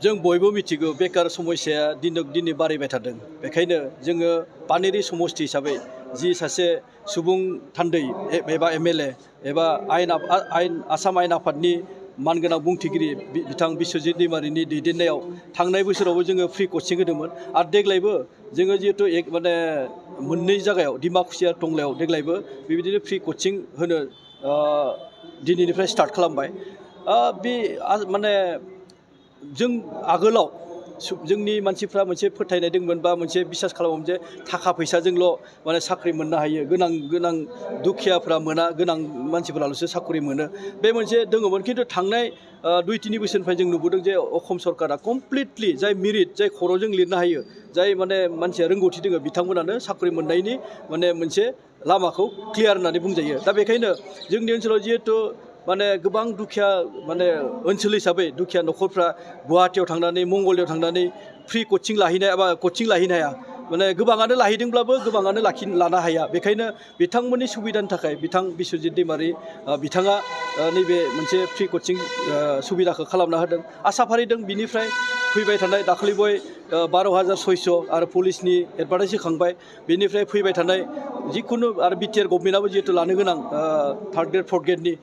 जों बयबो मिथिगौ बेकार समस्याया दिनै बारायबाय थादों। बेखायनो जोङो पानेरि समष्टि हिसाबै जि सासे सुबुं थान्दै एबा एमएलए एबा आसाम आयेन आफादनि मानगोनां बुंथिगिरि बिथां बिस्वजित दैमारिनि दैदेननायाव थांनाय बोसोरावबो जोङो फ्रि कचिं होदोंमोन आरो देग्लायबो जोङो जिहेतु माने मोननै जायगायाव डिमाकुसि आरो टंलायाव देग्लायबो बेबायदिनो फ्रि कचिं होनो दिनैनिफ्राय स्टार्ट खालामबाय। बे माने जों आगोलाव जोंनि मानसिफ्रा मोनसे फोथायनाय दंमोन बा मोनसे बिसास खालामोमोन जे थाखा फैसाजोंल' माने साख्रि मोननो हायो, गोनां दुखियाफ्रा मोना, गोनां मानसिफोराल'सो साख्रि मोनो, बे मोनसे दङमोन। खिन्थु थांनाय 2-3 बोसोरनिफ्राय जों नुबोदों जे असम सरकारा कमप्लिटलि जाय मेरिट, जाय खर'जों लिरनो हायो, जाय माने मानसिया रोंगौथि दङ बिथांमोनानो साख्रि मोननायनि माने मोनसे लामाखौ क्लियार होननानै बुंजायो। दा बेखायनो जोंनि ओनसोलाव जिहेतु माने गोबां दुखिया माने ओनसोल हिसाबै दुखिया न'खरफ्रा गुवाहाटियाव थांनानै मंगलदैयाव थांनानै फ्रि कचिं लाहैनाय एबा कचिं लाहैनो हाया, माने गोबाङानो लाहैदोंब्लाबो गोबाङानो लानो हाया। बेखायनो बिथांमोननि सुबिदानि थाखाय बिथां बिस्वजित दैमारि बिथाङा नैबे मोनसे फ्रि कचिं सुबिदाखौ खालामना होदों। आसा फारिदों बिनिफ्राय फैबाय थानाय दाखालि बय 12,600 आरो पुलिसनि एडभार्टाइज होखांबाय, बेनिफ्राय फैबाय थानाय जिखुनु आरो बिटिआर गभर्नमेन्टआबो जिहेतु लानो गोनां 3rd ग्रेड 4th ग्रेडनि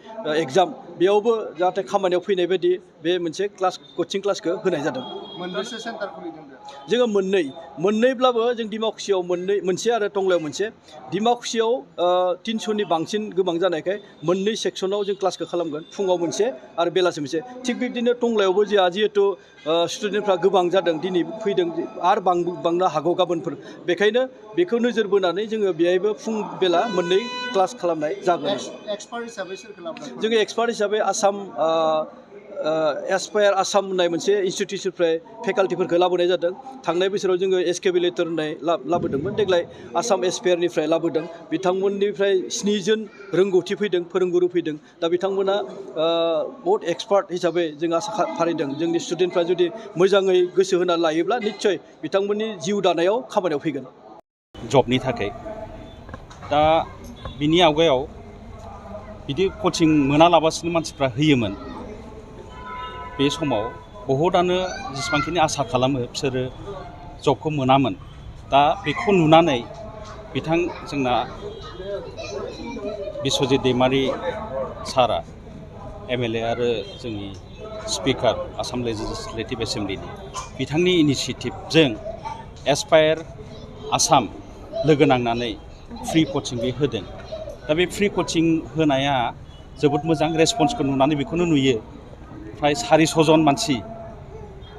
एग्जाम, बेयावबो जाहाथे खामानियाव फैनाय बायदि बे मोनसे कचिं क्लासखौ होनाय जादों। मोनबेसे सेन्टार खुलिदों? जोङो मोननैब्लाबो जों डिमाकुसियाव मोनसे आरो टंलायाव मोनसे। डिमाकुसियाव 300नि बांसिन गोबां जानायखाय मोननै सेक्सनाव जों क्लासखौ खालामगोन, फुङाव मोनसे आरो बेलासि मोनसे। थिग बिब्दिनो टंलायावबो जोंहा जिहेतु स्टुडेन्टफ्रा गोबां जादों, दिनै फैदों आरो बांनो हागौ गाबोनफोर, बेखायनो बेखौ नोजोर बोनानै जोङो बेहायबो फुं बेला मोननै क्लास खालामनाय जागोन। एक्सपार्ट हिसाबै सोरखौ लाबोदों? जोङो एक्सपार्ट हिसाबै एसपायार आसाम होननाय मोनसे इनस्टिटिउटनिफ्राय फेकाल्टिफोरखौ लाबोनाय जादों। थांनाय बोसोराव जोङो एसकेबिलेटर होननाय लाबोदोंमोन, देग्लाय आसाम एसपायारनिफ्राय लाबोदों। बिथांमोननिफ्राय 7 जन रोंगौथि फैदों, फोरोंगुरु फैदों। दा बिथांमोना बहुत एक्सपार्ट हिसाबै जों आसा फारिदों जोंनि स्टुडेन्टफ्रा जुदि मोजाङै गोसो होनानै लायोब्ला निस्सय बिथांमोननि जिउ दानायाव खामानियाव फैगोन। जबनि थाखाय दा बिनि आवगायाव बिदि कचिं मोनालाबासिनो मानसिफ्रा होयोमोन। बे समाव बहुतआनो जेसेबांखिनि आसा खालामो बिसोरो जबखौ मोनामोन। दा बेखौ नुनानै बिथां जोंना बिस्वजित दैमारि सारा एमएलए आरो जोंनि स्पिकार आसाम लेजिस्लेटिभ एसेमब्लिनि बिथांनि इनिसियेटिभजों एसपायार आसाम लोगो नांनानै फ्रि कचिं बे होदों। दा बे फ्रि कचिं होनाया जोबोद मोजां, रेसपन्सखौ नुनानै बेखौनो नुयो। फ्राय 400 जन मानसि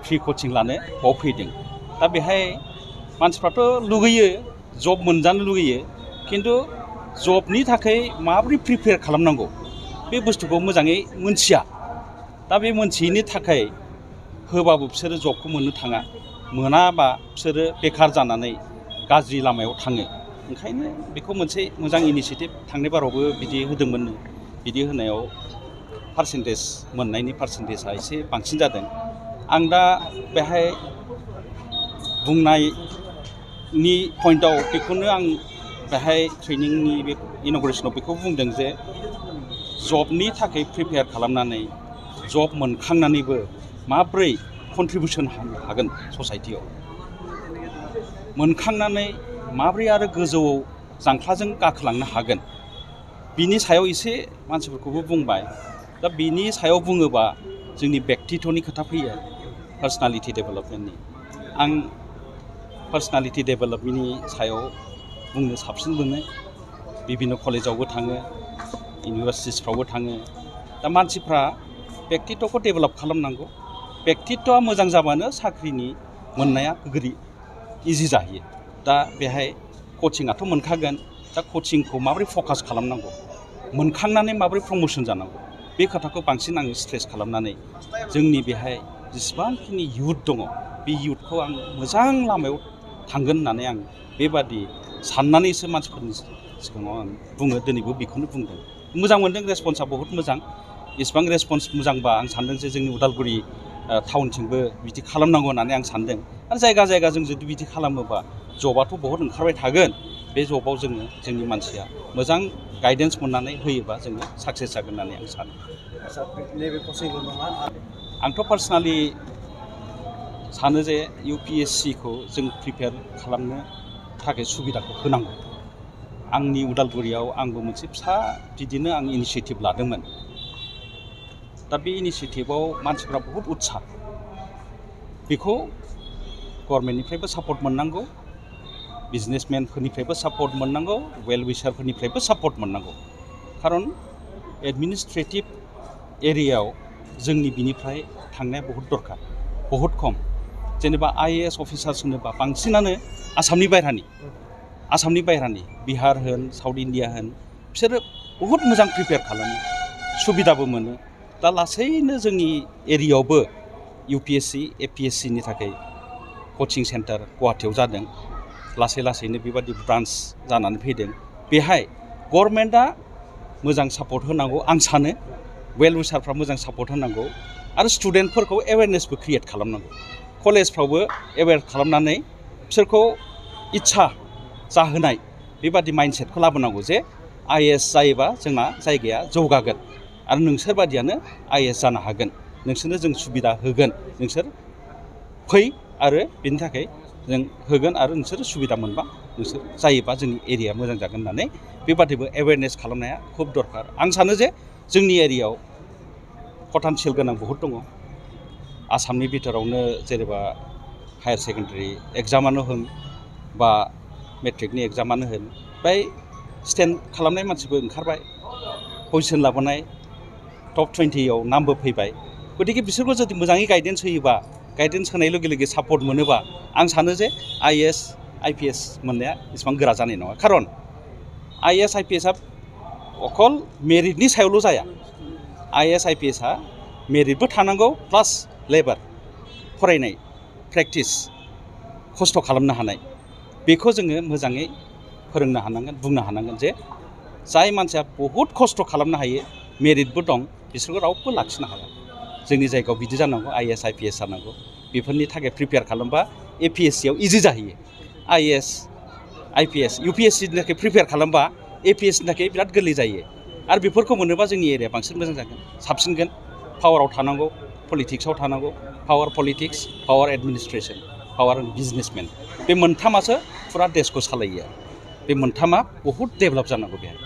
फ्रि कचिं लानो बाव फैदों। दा बेहाय मानसिफ्राथ' लुगैयो, जब मोनजानो लुगैयो, खिन्थु जबनि थाखाय माबोरै प्रिपेयार खालामनांगौ बे बुस्थुखौ मोजाङै मोनथिया। दा बे मोनथियैनि थाखाय होबाबो बिसोरो जबखौ मोननो थाङा, मोनाबा बिसोरो बेखार जानानै गाज्रि लामायाव थाङो। ओंखायनो बेखौ मोनसे मोजां इनिसियेटिभ थांनाय बारावबो बिदि होदोंमोननो। बिदि होनायाव मोननायनि पार्सेन्टेजआ एसे बांसिन जादों। आं दा बेहाय बुंनायनि पइन्टआव बेखौनो आं बेहाय ट्रेनिंनि बे इन'ग्रेसनाव बेखौ बुंदों जे जबनि थाखाय प्रिपेयार खालामनानै जब मोनखांनानैबो माब्रै कन्ट्रिबिउसन होनो हागोन ससाइटियाव, मोनखांनानै माब्रै आरो गोजौआव जांख्लाजों गाखोलांनो हागोन, बिनि सायाव एसे मानसिफोरखौबो बुंबाय। दा बिनि सायाव बुङोबा जोंनि व्यक्तित्वनि खोथा फैयो, पार्सनालिटि डेभेलपमेन्टनि। आं पार्सनालिटि डेभेलपमेन्टनि सायाव बुंनो साबसिन मोनो। बिभिन्न कलेजावबो थाङो, इउनिभारसिटिसफ्रावबो थाङो। दा मानसिफ्रा व्यक्तित्वखौ डेभेलप खालामनांगौ। व्यक्तित्वआ मोजां जाबानो साख्रिनि मोननाया इजि जाहैयो। दा बेहाय कचिंआथ' मोनखागोन। दा कचिंखौ माबोरै फकास खालामनांगौ, मोनखांनानै माबोरै प्रम'सन जानांगौ, बे खोथाखौ बांसिन आङो स्ट्रेस खालामनानै जोंनि बेहाय जेसेबांखिनि इयुथ दङ बे इयुथखौ आं मोजां लामायाव थांगोन होननानै आं बेबादि साननानैसो मानसिफोरनि सिगाङाव आं बुङो। दिनैबो बेखौनो बुंदों। मोजां मोनदों, रेसपन्सआ बहुत मोजां। इसेबां रेसपन्स मोजांबा आं सानदों जे जोंनि उदालगुरि टाउनथिंबो बिदि खालामनांगौ होननानै आं सानदों। आरो जायगा जायगा जों जुदि बिदि खालामोबा जबाथ' बहुत ओंखारबाय थागोन। बे जबाव जोंनि मानसिया मोजां गाइडेन्स मोननानै होयोबा जोङो साक्सेस जागोन होननानै आं सानो। नैबे कचिंल' नङा, आंथ' पार्सनालि सानो जे UPSC-खौ जों प्रिपेयार खालामनो थाखाय सुबिदाखौ होनांगौ। आंनि उदालगुरियाव आंबो मोनसे फिसा बिदिनो आं इनिसियेटिभ लादोंमोन। दा बे इनिसियेटिभआव मानसिफ्रा बहुद उत्साह। बेखौ गभर्नमेन्टनिफ्रायबो सापर्ट मोननांगौ, बिजनेसमेनफोरनिफ्रायबो सापर्ट मोननांगौ, वेल विशारफोरनिफ्रायबो सापर्ट मोननांगौ। खारन एडमिनिस्ट्रेटिभ एरियायाव जोंनि बिनिफ्राय थांनाया बहुद दरकार, बहुद खम। जेनेबा IAS अफिसार्स होनोबा बांसिनानो आसामनि बायह्रानि बिहार होन, साउथ इन्डिया होन, बिसोरो बहुद मोजां प्रिपेयार खालामो, सुबिदाबो मोनो। दा लासैनो जोंनि एरियायावबो UPSC, APSC-नि थाखाय कचिं सेन्टार गुवाहाटियाव जादों। लासै लासैनो बेबादि ब्रान्स जानानै फैदों। बेहाय गभर्नमेन्टआ मोजां सापर्ट होनांगौ आं सानो, वेल विशारफ्रा मोजां सापर्ट होनांगौ आरो स्टुडेन्टफोरखौ एवेयारनेसबो क्रिएट खालामनांगौ। कलेजफ्रावबो एवेयार खालामनानै बिसोरखौ इच्छा जाहोनाय बेबादि माइन्डसेटखौ लाबोनांगौ जे IAS जायोबा जोंना जायगाया जौगागोन आरो नोंसोर बादियानो IAS जानो हागोन, नोंसोरनो जों सुबिदा होगोन, नोंसोर फै आरो बेनि थाखाय जों होगोन आरो नोंसोर सुबिदा मोनबा नोंसोर जायोबा जोंनि एरिया मोजां जागोन होननानै बेबादिबो एवेयारनेस खालामनाया खुब दरकार। आं सानो जे जोंनि एरियायाव पटेनशियल गोनां बहुद दङ। आसामनि बिथोरावनो जेनेबा हायार सेकेन्डारि एग्जामानो होन बा मेट्रिकनि एग्जामानो होन, फ्राय स्टेन्ड खालामनाय मानसिबो ओंखारबाय, पजिसन लाबोनाय टप 20आव नामबो फैबाय। गतिके बिसोरखौ जुदि मोजाङै गाइडेन्स होयोबा, गाइडेन्स होनाय लोगो लोगो सापर्ट मोनोबा आं सानो जे IAS, IPS मोननाया एसेबां गोरा जानाय नङा। खारन IAS, IPS-आ अकल मेरिटनि सायावल' जाया। IAS, IPS-आ मेरिटबो थानांगौ प्लास लेबार, फरायनाय, प्रेक्टिस, खस्थ' खालामनो हानाय। बेखौ जोङो मोजाङै फोरोंनो हानांगोन, बुंनो हानांगोन जे जाय मानसिया बहुद खस्थ' खालामनो हायो, मेरिटबो दं, बिसोरखौ रावबो लाखिनो हाया। जोंनि जायगायाव बिदि जानांगौ, IAS, IPS जानांगौ। बेफोरनि थाखाय प्रिपेयार खालामबा APSC-आव इजि जाहैयो। IAS, IPS, UPSC-नि थाखाय प्रिपेयार खालामबा APSC-नि थाखाय बिराद गोरलै जायो। आरो बेफोरखौ मोनोबा जोंनि एरिया बांसिन मोजां जागोन, साबसिनगोन। पावाराव थानांगौ, पलिटिक्सआव थानांगौ, power politics, power administration, power businessmen, बे मोनथामासो फुरा देशखौ सालायो। बे मोनथामा बहुद डेभेलप जानांगौ बेहाय।